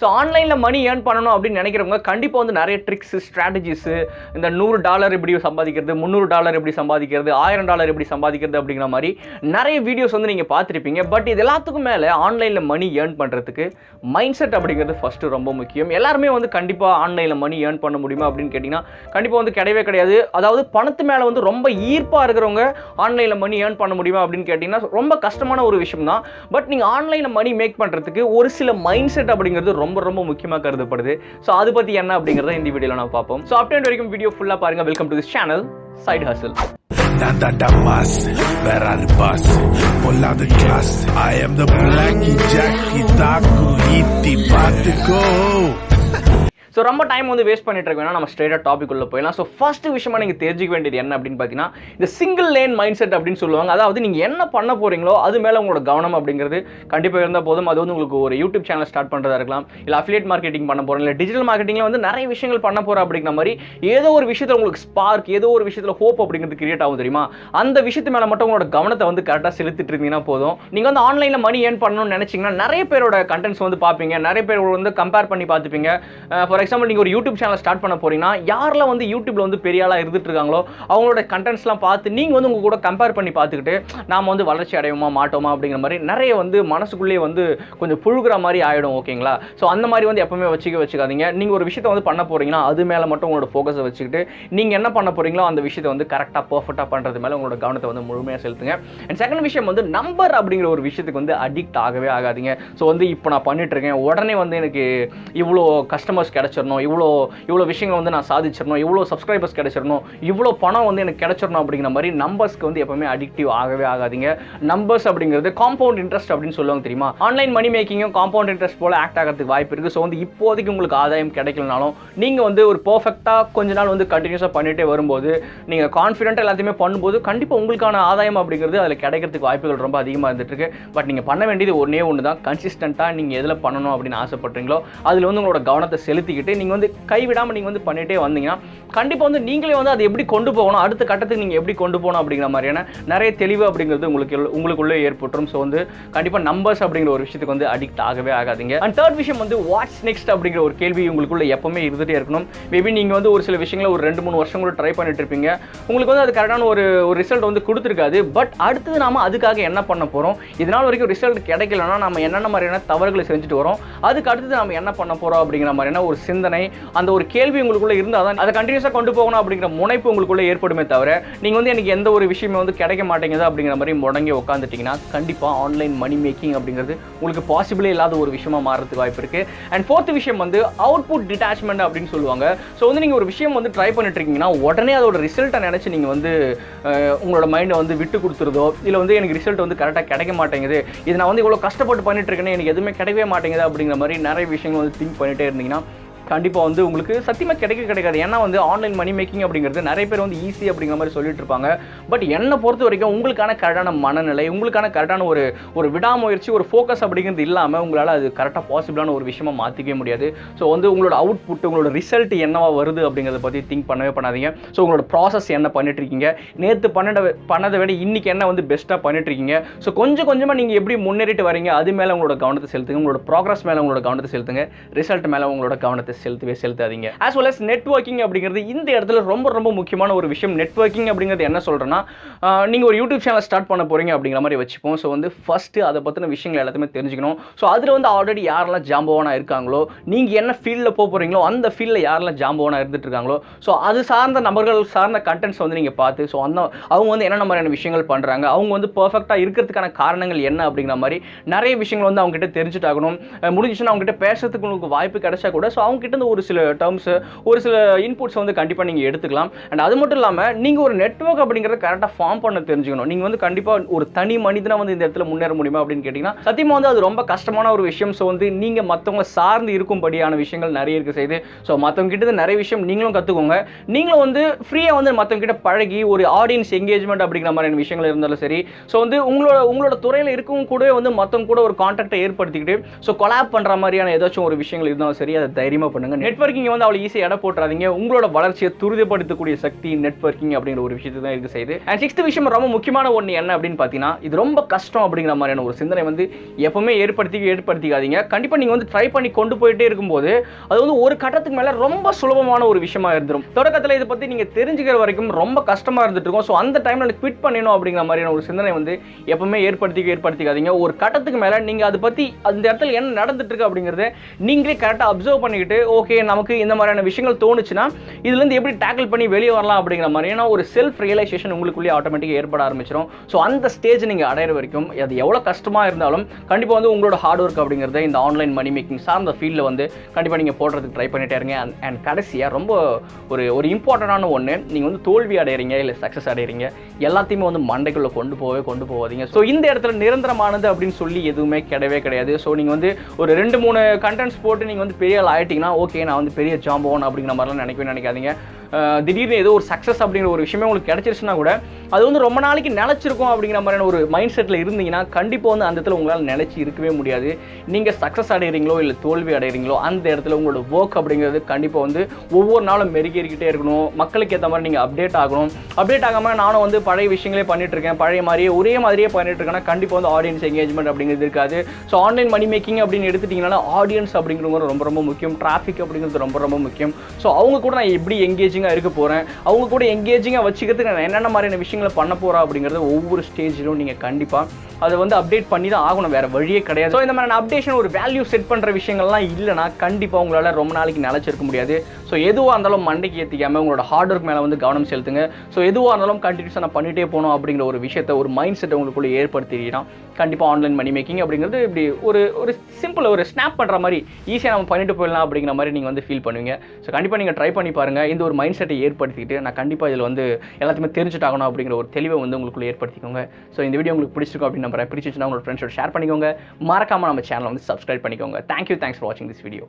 So ஆன்லைனில் money earn பண்ணணும் அப்படின்னு நினைக்கிறவங்க கண்டிப்பாக வந்து நிறைய ட்ரிக்ஸ் ஸ்ட்ராட்டஜிஸு இந்த $100 எப்படி சம்பாதிக்கிறது, $300 எப்படி சம்பாதிக்கிறது, $1000 எப்படி சம்பாதிக்கிறது அப்படிங்கிற மாதிரி நிறைய வீடியோஸ் வந்து நீங்கள் பார்த்துருப்பீங்க. பட் இது எல்லாத்துக்கும் மேலே ஆன்லைனில் மணி ஏர்ன் பண்ணுறதுக்கு மைண்ட் செட் அப்படிங்கிறது ஃபஸ்ட்டு ரொம்ப முக்கியம். எல்லாருமே வந்து கண்டிப்பாக ஆன்லைனில் மணி ஏர்ன் பண்ண முடியுமா அப்படின்னு கேட்டிங்கன்னா கண்டிப்பாக வந்து கிடையவே கிடையாது. அதாவது பணத்து மேலே வந்து ரொம்ப ஈர்ப்பாக இருக்கிறவங்க ஆன்லைனில் மணி ஏர்ன் பண்ண முடியுமா அப்படின்னு கேட்டிங்கன்னா ரொம்ப கஷ்டமான ஒரு விஷயம் தான். பட் நீங்கள் ஆன்லைனில் மணி மேக் பண்ணுறதுக்கு ஒரு சில மைண்ட் செட் அப்படிங்கிறது ரொம்ப ரொம்ப முக்கியமாக கருதப்படுது. ஸோ அதை பற்றி என்ன அப்படிங்கிறத இந்த வீடியோவில் நான் பார்ப்போம். ஸோ அப்டேட் வரைக்கும் வீடியோ ஃபுல்லாக பாருங்க. Welcome to this channel side hustle. I am the Blackie Jackie Taku Iti Patiko. So ரொம்ப டைம் வந்து வேஸ்ட் பண்ணிட்டு இருக்க வேணா நம்ம ஸ்ட்ரெயிட்டாக டாபிக் உள்ள போயிடலாம். ஸோ ஃபர்ஸ்ட் விஷயமா நீங்கள் தெரிஞ்சிக்க வேண்டியது என்ன அப்படின்னு பார்த்தீங்கன்னா இந்த சிங்கிள் லேன் மைண்ட் செட் அப்படின்னு சொல்லுவாங்க. அதாவது நீங்கள் என்ன பண்ண போறீங்களோ அது மேலே உங்களோட கவனம் அப்படிங்கிறது கண்டிப்பாக இருந்தால் போதும். அது வந்து உங்களுக்கு ஒரு யூடியூப் சேனல் ஸ்டார்ட் பண்ணுறதா இருக்கலாம், இல்லை அஃபிலியேட் மார்க்கெட்டிங் பண்ண போகிறோம், இல்லை டிஜிட்டல் மார்க்கெட்டிங்கில் வந்து நிறைய விஷயங்கள் பண்ண போகிறோம் அப்படிங்கிற மாதிரி ஏதோ ஒரு விஷயத்தில் உங்களுக்கு ஸ்பார்க், ஏதோ ஒரு விஷயத்தில் ஹோப் அப்படிங்கிறது கிரியேட் ஆகும் தெரியுமா. அந்த விஷயத்து மேலே மட்டும் உங்களோட கவனத்தை வந்து கரெக்டாக செலுத்திட்டு இருந்தீங்கன்னா போதும். நீங்கள் வந்து ஆன்லைனில் மணி ஏர்ன் பண்ணணும்னு நினச்சிங்கன்னா நிறைய பேரோட கண்டென்ட்ஸ் வந்து பார்ப்பீங்க, நிறைய பேர் வந்து கம்பேர் பண்ணி பார்த்துப்பீங்க. ஃபார் எக்ஸாம்பிள் நீங்கள் ஒரு யூடியூப் சேனல் ஸ்டார்ட் பண்ண போறீங்கன்னா யாரெல்லாம் வந்து யூடியூப்ல வந்து பெரிய ஆளா இருந்துட்டு இருக்காங்களோ அவங்களோட கண்டென்ட்ஸ்லாம் பார்த்து நீங்க வந்து உங்க கூட கம்பேர் பண்ணி பார்த்துக்கிட்டு நாம வந்து வளர்ச்சி அடையுமா மாட்டோமா அப்படிங்கிற மாதிரி நிறைய வந்து மனசுக்குள்ளேயே வந்து கொஞ்சம் புழுகிற மாதிரி ஆயிடும். ஓகேங்களா. ஸோ அந்த மாதிரி வந்து எப்பவுமே வச்சுக்காதீங்க. நீங்க ஒரு விஷயத்தை வந்து பண்ண போறீங்கன்னா அது மேல மட்டும் உங்களோட ஃபோக்கஸை வச்சுக்கிட்டு நீங்க என்ன பண்ண போறீங்களோ அந்த விஷயத்தை வந்து கரெக்டாக பர்ஃபெக்டாக பண்றது மேல உங்களோட கவனத்தை வந்து முழுமையாக செலுத்துங்க. அண்ட் செகண்ட் விஷயம் வந்து நம்பர் அப்படிங்கிற ஒரு விஷயத்துக்கு வந்து அடிக்ட் ஆகவே ஆகாதீங்க. ஸோ வந்து இப்போ நான் பண்ணிட்டு இருக்கேன், உடனே வந்து எனக்கு இவ்வளோ கஸ்டமர்ஸ் கிடைச்சிடணும், இவ்வளோ விஷயங்கள் வந்து நான் சாதிச்சிடணும், இவ்வளோ சப்ஸ்கிரைபர்ஸ் கிடைச்சிடணும், இவ்வளோ பணம் வந்து எனக்கு கிடைச்சிடணும் அப்படிங்கிற மாதிரி நம்பர்ஸ்க்கு வந்து எப்பவுமே அடிக்டிவ் ஆகவே ஆகாதீங்க. நம்பர்ஸ் அப்படிங்கிறது காம்பவுண்ட் இன்ட்ரெஸ்ட் அப்படின்னு சொல்லுவாங்க தெரியுமா. ஆன்லைன் மணி மேக்கிங்கும் காம்பவுண்ட் இன்ட்ரெஸ்ட் போல ஆக்ட் ஆகிறதுக்கு வாய்ப்பு இருக்குது. ஸோ வந்து இப்போதைக்கு உங்களுக்கு ஆதாயம் கிடைக்கலனாலும் நீங்கள் வந்து ஒரு பர்ஃபெக்டாக கொஞ்ச நாள் வந்து கண்டினியூஸாக பண்ணிகிட்டே வரும்போது நீங்கள் கான்ஃபிடென்ட்டாக எல்லாத்தையுமே பண்ணும்போது கண்டிப்பாக உங்களுக்கான ஆதாயம் அப்படிங்கிறது அதில் கிடைக்கிறதுக்கு வாய்ப்புகள் ரொம்ப அதிகமாக இருந்துட்டு இருக்கு. பட் நீங்கள் பண்ண வேண்டியது ஒன்று தான், கன்சிஸ்டண்ட்டாக நீங்கள் எதில் பண்ணணும் அப்படின்னு ஆசைப்பட்றீங்களோ அதில் வந்து உங்களோட கவனத்தை செலுத்திக்கிட்டு நீங்கள் வந்து கைவிடாமல் நீங்கள் வந்து பண்ணிட்டே வந்தீங்கன்னா கண்டிப்பாக வந்து நீங்களே வந்து அதை எப்படி கொண்டு போகணும், அடுத்த கட்டத்துக்கு நீங்கள் எப்படி கொண்டு போகணும் அப்படிங்கிற மாதிரியான நிறைய தெளிவு அப்படிங்கிறது உங்களுக்குள்ளே ஏற்பட்டுரும். ஸோ வந்து கண்டிப்பாக நம்பர்ஸ் அப்படிங்கிற ஒரு விஷயத்துக்கு வந்து அடிக்ட் ஆகவே ஆகாதீங்க. அண்ட் தேர்ட் விஷயம் வந்து வாட்ஸ் நெக்ஸ்ட் அப்படிங்கிற ஒரு கேள்வி உங்களுக்குள்ள எப்பவுமே இருந்துகிட்டே இருக்கணும். மேபி நீங்கள் வந்து ஒரு சில விஷயங்களை ஒரு 2-3 வருஷம் கூட ட்ரை பண்ணிட்டு இருப்பீங்க, உங்களுக்கு வந்து அது கரெக்டான ஒரு ரிசல்ட் வந்து கொடுத்துருக்காது. பட் அடுத்தது நாம அதுக்காக என்ன பண்ண போகிறோம், இதனால் வரைக்கும் ரிசல்ட் கிடைக்கலன்னா நம்ம என்னென்ன மாதிரியான தவறுகளை செஞ்சுட்டு வரோம், அதுக்கு அடுத்தது நம்ம என்ன பண்ண போகிறோம் அப்படிங்கிற மாதிரியான ஒரு சிந்தனை, அந்த ஒரு கேள்வி உங்களுக்குள்ள இருந்தால் தான் அதை கண்டினியூஸாக கொண்டு போகணும் அப்படிங்கிற முனைப்பு உங்களுக்குள்ள ஏற்படுமே தவிர நீங்கள் வந்து எனக்கு எந்த ஒரு விஷயமே வந்து கிடைக்க மாட்டேங்குது அப்படிங்கிற மாதிரி முடங்கி உட்காந்துட்டீங்கன்னா கண்டிப்பாக ஆன்லைன் மணி மேக்கிங் அப்படிங்கிறது உங்களுக்கு பாசிபிளே இல்லாத ஒரு விஷயமா மாறதுக்கு வாய்ப்பு இருக்கு. அண்ட் ஃபோர்த் விஷயம் வந்து அவுட்புட் டிட்டாச்மெண்ட் அப்படின்னு சொல்லுவாங்க. ஸோ வந்து நீங்கள் ஒரு விஷயம் வந்து ட்ரை பண்ணிட்டு இருக்கீங்கன்னா உடனே அதோட ரிசல்ட்டை நினைச்சு நீங்கள் வந்து உங்களோட மைண்டை வந்து விட்டு கொடுத்துருதோ, இல்லை வந்து எனக்கு ரிசல்ட் வந்து கரெக்டாக கிடைக்க மாட்டேங்குது, இது நான் வந்து இவ்வளோ கஷ்டப்பட்டு பண்ணிட்டு இருக்கேன்னு எனக்கு எதுவுமே கிடைக்கவே மாட்டேங்குது அப்படிங்கிற மாதிரி நிறைய விஷயங்கள் வந்து திங்க் பண்ணிட்டே இருந்தீங்கன்னா கண்டிப்பாக வந்து உங்களுக்கு சத்தியமாக கிடைக்காது. ஏன்னா வந்து ஆன்லைன் மணி மேக்கிங் அப்படிங்கிறது நிறைய பேர் வந்து ஈஸி அப்படிங்கிற மாதிரி சொல்லிட்டு இருப்பாங்க. பட் என்னை பொறுத்த வரைக்கும் உங்களுக்கான கரெக்டான மனநிலை, உங்களுக்கான கரெக்டான ஒரு விடாமுயற்சி, ஒரு ஃபோக்கஸ் அப்படிங்கிறது இல்லாமல் உங்களால் அது கரெக்டாக பாசிபிளான ஒரு விஷயமா மாற்றிக்கவே முடியாது. ஸோ வந்து உங்களோட அவுட்புட், உங்களோட ரிசல்ட் என்னவா வருது அப்படிங்கிறத பற்றி திங்க் பண்ணவே பண்ணாதீங்க. ஸோ உங்களோட ப்ராசஸ் என்ன பண்ணிட்டு இருக்கீங்க, நேற்று பண்ணதை விட இன்னைக்கு என்ன வந்து பெஸ்ட்டாக பண்ணிட்டு இருக்கீங்க, ஸோ கொஞ்சம் கொஞ்சமாக நீங்கள் எப்படி முன்னேறிட்டு வரீங்க அது மேலே உங்களோட கவனத்தை செலுத்துங்க. உங்களோட ப்ராக்ரஸ் மேலே உங்களோட கவனத்தை செலுத்துங்க, ரிசல்ட் மேலே உங்களோட கவனத்தை செலுத்தாதீங்க. as well as நெட்வொர்க்கிங் அப்படிங்கிறது இந்த இடத்துல ரொம்ப ரொம்ப முக்கியமான ஒரு விஷயம். நெட்வொர்க்கிங் அப்படிங்கிறது என்ன சொல்றேன்னா, நீங்க ஒரு யூடியூப் சேனல் ஸ்டார்ட் பண்ண போறீங்க அப்படிங்கிற மாதிரி வச்சுப்போம். ஸோ வந்து ஃபர்ஸ்ட் அதை பத்தின விஷயங்கள் எல்லாத்தையுமே தெரிஞ்சுக்கணும். ஸோ அதுல வந்து ஆல்ரெடி யாரெல்லாம் ஜாம்பவானா இருக்காங்களோ, நீங்க என்ன ஃபீல்ட்ல போறீங்களோ அந்த ஃபீல்ட்ல யாரெல்லாம் ஜாம்பவானா இருந்துட்டு இருக்காங்களோ, ஸோ அது சார்ந்த நபர்கள் சார்ந்த கண்டென்ட்ஸ் வந்து நீங்க பார்த்து, ஸோ அந்த அவங்க வந்து என்ன மாதிரியான விஷயங்கள் பண்றாங்க, அவங்க வந்து பெர்ஃபெக்ட்டா இருக்கிறதுக்கான காரணங்கள் என்ன அப்படிங்கிற மாதிரி நிறைய விஷயங்கள் வந்து அவங்க கிட்ட தெரிஞ்சுட்டாகணும். முடிஞ்சுச்சுன்னா அவங்க கிட்ட பேசுறதுக்கு உங்களுக்கு வாய்ப்பு கிடைச்சா கூட ஸோ அவங்க கிட்ட ஒரு சில டேர்ம்ஸ், ஒரு சில இன்புட்ஸ் வந்து கண்டிப்பாக நீங்கள் எடுத்துக்கலாம். அண்ட் அது மட்டும் இல்லாமல் நீங்கள் ஒரு நெட்வொர்க் அப்படிங்கிறத கரெக்டாக ஃபார்ம் பண்ண தெரிஞ்சுக்கணும். நீங்கள் வந்து கண்டிப்பாக ஒரு தனி மனிதனாக வந்து இந்த இடத்துல முன்னேற முடியுமா அப்படின்னு கேட்டிங்கன்னா சத்தியமாக வந்து அது ரொம்ப கஷ்டமான ஒரு விஷயம். ஸோ வந்து நீங்கள் மற்றவங்க சார்ந்து இருக்கும்படியான விஷயங்கள் நிறைய இருக்க செய்து. ஸோ மற்றவங்க கிட்ட நிறைய விஷயம் நீங்களும் கற்றுக்கோங்க. நீங்களும் வந்து ஃப்ரீயாக வந்து மற்றவங்க கிட்ட பழகி ஒரு ஆடியன்ஸ் எங்கேஜ்மெண்ட் அப்படிங்கிற மாதிரியான விஷயங்கள் இருந்தாலும் சரி, ஸோ வந்து உங்களோட துறையில் இருக்கவும் கூட வந்து மற்றவங்க கூட ஒரு கான்டாக்டை ஏற்படுத்திக்கிட்டு ஸோ கொலாப் பண்ணுற மாதிரியான ஏதாச்சும் ஒரு விஷயங்கள் இருந்தாலும் சரி, அதை தைரியமாக கண்டினியூ பண்ணுங்க. நெட்வொர்க்கிங் வந்து அவ்வளோ ஈஸியாக எடை போட்டுறாதீங்க. உங்களோட வளர்ச்சியை துரிதப்படுத்தக்கூடிய சக்தி நெட்வொர்க்கிங் அப்படிங்கிற ஒரு விஷயத்தை தான் இருக்கு செய்யுது. அண்ட் 6th விஷயம் ரொம்ப முக்கியமான ஒன்று என்ன அப்படின்னு பார்த்தீங்கன்னா, இது ரொம்ப கஷ்டம் அப்படிங்கிற மாதிரியான ஒரு சிந்தனை வந்து எப்பவுமே ஏற்படுத்திக்காதீங்க. கண்டிப்பாக நீங்கள் வந்து ட்ரை பண்ணி கொண்டு போயிட்டே இருக்கும்போது அது வந்து ஒரு கட்டத்துக்கு மேலே ரொம்ப சுலபமான ஒரு விஷயமா இருந்துடும். தொடக்கத்தில் இதை பற்றி நீங்கள் தெரிஞ்சுக்கிற வரைக்கும் ரொம்ப கஷ்டமாக இருந்துட்டு இருக்கும். ஸோ அந்த டைமில் குவிட் பண்ணணும் அப்படிங்கிற மாதிரியான ஒரு சிந்தனை வந்து எப்பவுமே ஏற்படுத்திக்காதீங்க. ஒரு கட்டத்துக்கு மேலே நீங்கள் அதை பற்றி அந்த இடத்துல என்ன நடந்துட்டு இருக்கு அப்படிங்கிறத நீங்களே கரெக்டாக அப்சர்வ் பண்ணிக்கிட்டு, ஓகே நமக்கு இந்த மாதிரியான விஷயங்கள் தோணுச்சுன்னா இதுலேருந்து எப்படி டேக்கிள் பண்ணி வெளியே வரலாம் அப்படிங்கிற மாதிரியான ஒரு செல்ஃப் ரியலைசேஷன் உங்களுக்குள்ளேயே ஆட்டோமேட்டிக்காக ஏற்பட ஆரம்பிச்சிடும். ஸோ அந்த ஸ்டேஜ் நீங்கள் அடையிற வரைக்கும் அது எவ்வளோ கஷ்டமாக இருந்தாலும் கண்டிப்பாக வந்து உங்களோட ஹார்ட் ஒர்க் அப்படிங்கிறத இந்த ஆன்லைன் மணி மேக்கிங் சார்ந்த ஃபீல்டில் வந்து கண்டிப்பாக நீங்கள் போடுறதுக்கு ட்ரை பண்ணிட்டே இருங்க. அண்ட் கடைசியாக ரொம்ப ஒரு இம்பார்ட்டண்டான ஒன்று, நீங்கள் வந்து தோல்வி அடைகிறீங்க இல்லை சக்ஸஸ் அடைகிறீங்க, எல்லாத்தையுமே வந்து மண்டைக்குள்ளே கொண்டு போகாதீங்க. ஸோ இந்த இடத்துல நிரந்தரமானது அப்படின்னு சொல்லி எதுவுமே கிடையாது. ஸோ நீங்கள் வந்து ஒரு 2-3 கண்டென்ட்ஸ் போட்டு நீங்கள் வந்து பெரிய ஆள் ஆகிட்டீங்கன்னா ஓகே நான் வந்து பெரிய ஜாம்பவன் அப்படிங்கிற மாதிரிலாம் நினைக்காதீங்க. திடீர்னு ஏதோ ஒரு சக்ஸஸ் அப்படிங்கிற ஒரு விஷயமே உங்களுக்கு கிடைச்சிருச்சுன்னா கூட அது வந்து ரொம்ப நாளைக்கு நிலச்சிருக்கும் அப்படிங்கிற மாதிரியான ஒரு மைண்ட் செட்டில் இருந்தீங்கன்னா கண்டிப்பாக வந்து அந்த இடத்துல உங்களால் நிலச்சி இருக்கவே முடியாது. நீங்கள் சக்ஸஸ் அடைகிறீங்களோ இல்லை தோல்வி அடைகிறீங்களோ அந்த இடத்துல உங்களோட ஒர்க் அப்படிங்கிறது கண்டிப்பாக வந்து ஒவ்வொரு நாளும் மெருகேறிக்கிட்டே இருக்கணும். மக்களுக்கு ஏற்ற மாதிரி நீங்கள் அப்டேட் ஆகாமல் நானும் வந்து பழைய விஷயங்களே பண்ணிட்டு இருக்கேன், பழைய மாதிரியே ஒரே மாதிரியே பண்ணிட்டு இருக்கேன்னா கண்டிப்பாக வந்து ஆடியன்ஸ் எங்கேஜ்மெண்ட் அப்படிங்கிறது இருக்காது. ஸோ ஆன்லைன் மணி மேக்கிங் அப்படின்னு எடுத்துட்டிங்கன்னா ஆடியன்ஸ் அப்படிங்கிறது ரொம்ப முக்கியம், டிராஃபிக் அப்படிங்கிறது ரொம்ப முக்கியம். ஸோ அவங்க கூட நான் எப்படி இருக்க போகிறேன், அவங்க கூட எங்கேஜிங்காக வச்சுக்கிறதுக்கு நான் என்னென்ன மாதிரியான விஷயங்களை பண்ண போகிறேன் அப்படிங்கிறது ஒவ்வொரு ஸ்டேஜிலும் நீங்கள் கண்டிப்பாக அதை வந்து அப்டேட் பண்ணி தான் ஆகணும், வேறு வழியே கிடையாது. ஸோ இந்த மாதிரி அப்டேஷன் ஒரு வேல்யூ செட் பண்ணுற விஷயங்கள்லாம் இல்லைனா கண்டிப்பாக உங்களால் ரொம்ப நாளைக்கு நிலச்சிருக்க முடியாது. ஸோ எதுவாக இருந்தாலும் மண்டைக்கு ஏற்றிக்காமல் உங்களோட ஹார்ட் ஒர்க் மேலே வந்து கவனம் செலுத்துங்க. ஸோ எதுவாக இருந்தாலும் கண்டினியூஸாக நான் பண்ணிகிட்டே போகணும் அப்படிங்கிற ஒரு விஷயத்தை ஒரு மைண்ட் செட்டை உங்களுக்குள்ளே ஏற்படுத்தினா கண்டிப்பாக ஆன்லைன் மணி மேக்கிங் அப்படிங்கிறது இப்படி ஒரு சிம்பிள் ஒரு ஸ்னாப் பண்ணுற மாதிரி ஈஸியாக நம்ம பண்ணிட்டு போயிடலாம் அப்படிங்கிற மாதிரி நீங்கள் வந்து ஃபீல் பண்ணுவீங்க. ஸோ கண்டிப்பாக நீங்கள் ட்ரை பண்ணி பாருங்கள். இந்த ஒரு மைண்ட் செட்டை ஏற்படுத்திக்கிட்டு நான் கண்டிப்பாக இதில் வந்து எல்லாத்தையுமே தெரிஞ்சுட்டாகணும் அப்படிங்கிற ஒரு தெளிவை வந்து உங்களுக்குள்ளே ஏற்படுத்திக்கோங்க. ஸோ இந்த வீடியோ உங்களுக்கு பிடிச்சிருக்கும் அப்படின்னு நம்புறேன். பிடிச்சிச்சுன்னா உங்களோட ஃப்ரெண்ட்ஸோட ஷேர் பண்ணிக்கோங்க. மறக்காமல் நம்ம சேனலை வந்து சப்ஸ்கிரைப் பண்ணிக்கோங்க. தேங்க்ஸ் ஃபார் வாட்சிங் திஸ் வீடியோ.